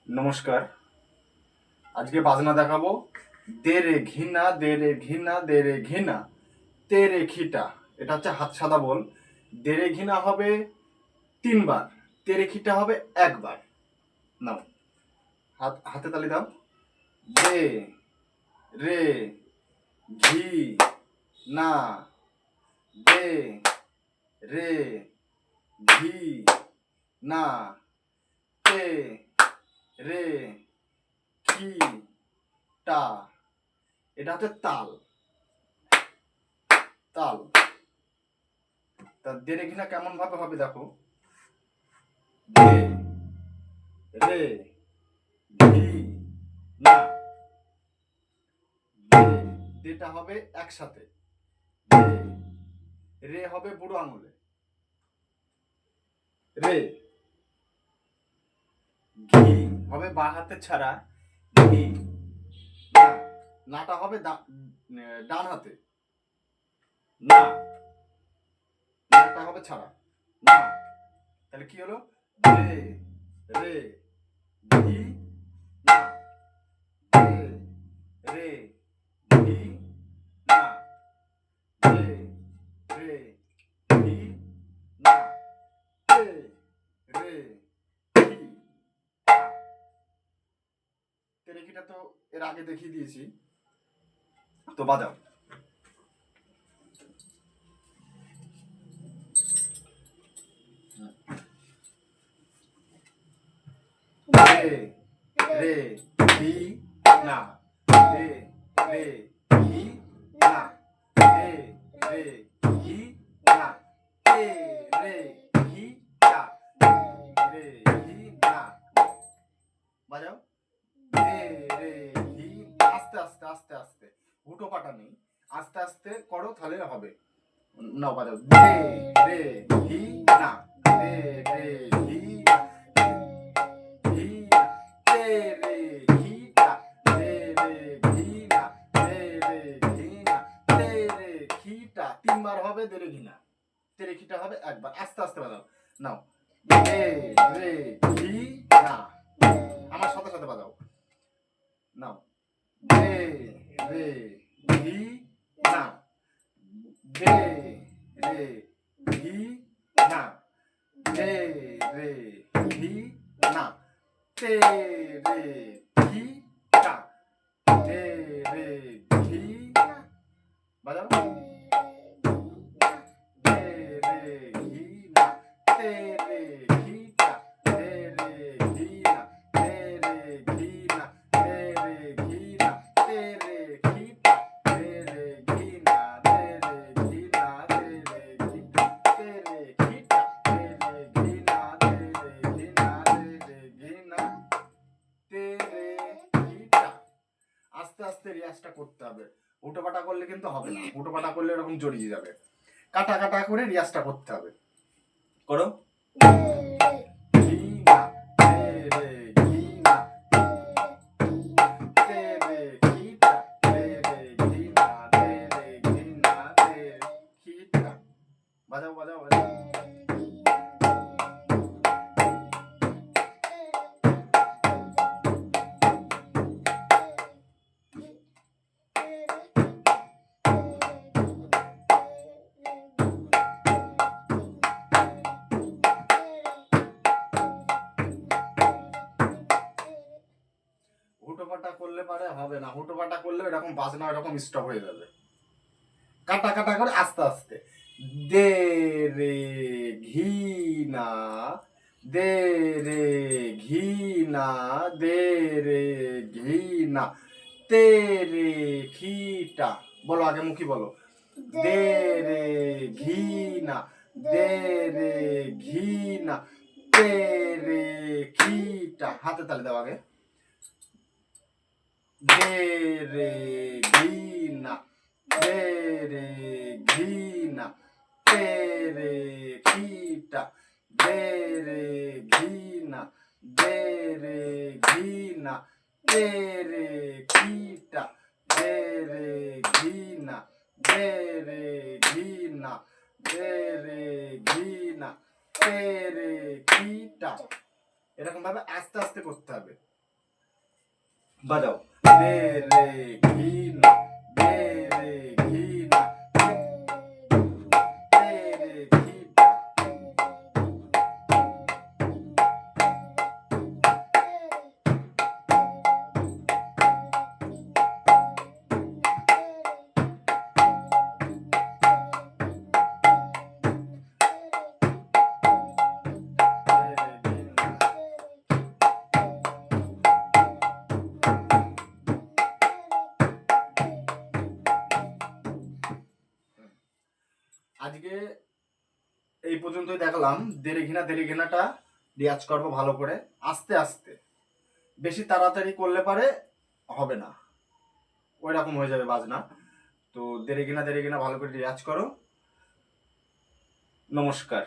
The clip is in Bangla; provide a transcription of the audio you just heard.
নমস্কার। আজকে বাজনা দেখাবো। দে রে ঘিনা, দে রে ঘিনা, দে রে ঘিনা, তে রে খিটা। এটা হচ্ছে হাত সাদা বল। দে রে ঘিনা হবে 3 বার, তে রে খিটা হবে 1 বার। নাও, হাতে তালি দাও। দে রে ঘি না, দে রে ঘি না, তে রে কি টা। এটা হচ্ছে তাল। তাল তা দে রে ঘিনা কেমন ভাবে হবে দেখো। দে রে ঘি না, দে, দেটা হবে একসাথে। দে, রে হবে বুড়ো আঙুলে। রে, ঘি হবে বা হাতে ছাড়া। ঘি না, নাটা হবে ডান হাতে। না, নাটা হবে ছাড়া। না, তাহলে কি হলো? রে রে ঘি না, রে রে ঘি না, রে রে ঘি না, রে রে ঘি না। তেরেকিটা তো এর আগে দেখিয়ে দিয়েছি, তো বাজাও। রে রে ঘি না, রে রে ঘি না, রে রে ঘি না, রে রে ঘি না, রে ঘি না। বাজাও। রে রে ঘি, আস্তে আস্তে আস্তে আস্তে, হুটো পাটা নেই, আস্তে আস্তে করো তাহলে হবে। নাও বাজাও। রে রে ঘি না, রে রে ঘি না, ঘি না, রে রে ঘি না, রে রে ঘি না, রে রে ঘি না, রে রে ঘিটা 3 বার হবে, দে রে ঘি না। তে রে ঘিটা হবে 1 বার। আস্তে আস্তে বাজাও। নাও। রে রে ঘি না, আমার সাথে সাথে বাজাও। নাও। রে রে ঘি না, রে রে ঘি না, রে রে ঘি না, তে রে ঘি না, তে রে ঘি না। বাজাও। রে রে ঘি না, তে রে ঘি না, রে রে ঘি না, তে রে ঘি না, তে রে ঘি না, তে রে ঘি না, তে রে ঘি না, তে রে ঘি না, তে রে ঘি না, তে রে ঘি না, তে রে ঘি না, তে রে ঘি না, তে রে ঘি না, তে রে ঘি না। আস্তে আস্তে রিয়াজটা করতে হবে। হুটোপাটা করলে কিন্তু হবে না, হুটোপাটা করলে এরকম জড়িয়ে যাবে। কাটা কাটা করে রিয়াজটা করতে হবে। করো। ঘি না, তে রে ঘি না, তে রে ঘি না, তে রে ঘি না, তে রে ঘি না, তে রে ঘি না। বাজাও বাজাও বাজাও। হুটোপাটা করলে পারে হবে না, হুটোপাটা করলে এরকম বাজনা এরকম স্টপ হয়ে যাবে। কাটা কাটা করে আস্তে আস্তে। দে রে ঘি না, দে রে ঘি না, দে রে ঘি না, তে রে ঘিটা। বলো আগে মুখী বলো। দে রে ঘি না, দে রে ঘি না, তে রে ঘিটা। হাতে তালি দাও আগে। দে রে ঘি না, দে রে ঘি না, তে রে ঘিটা, দে রে ঘি না, দে রে ঘি না, তে রে ঘিটা, দে রে ঘি না, দে রে ঘি না, দে রে ঘি না, তে রে ঘিটা। এরকম ভাবে আস্তে আস্তে করতে হবে। বাজাও দে রে ঘি না দে রে ঘি না দে রে ঘি না আজকে এই পর্যন্তই দেখালাম। দেরে ঘিনাটা রিয়াজ করবো ভালো করে, আস্তে আস্তে, বেশি তাড়াতাড়ি করলে পারে হবে না, ওই রকম হয়ে যাবে বাজনা। তো দেরে ঘিনা ভালো করে রিয়াজ করো। নমস্কার।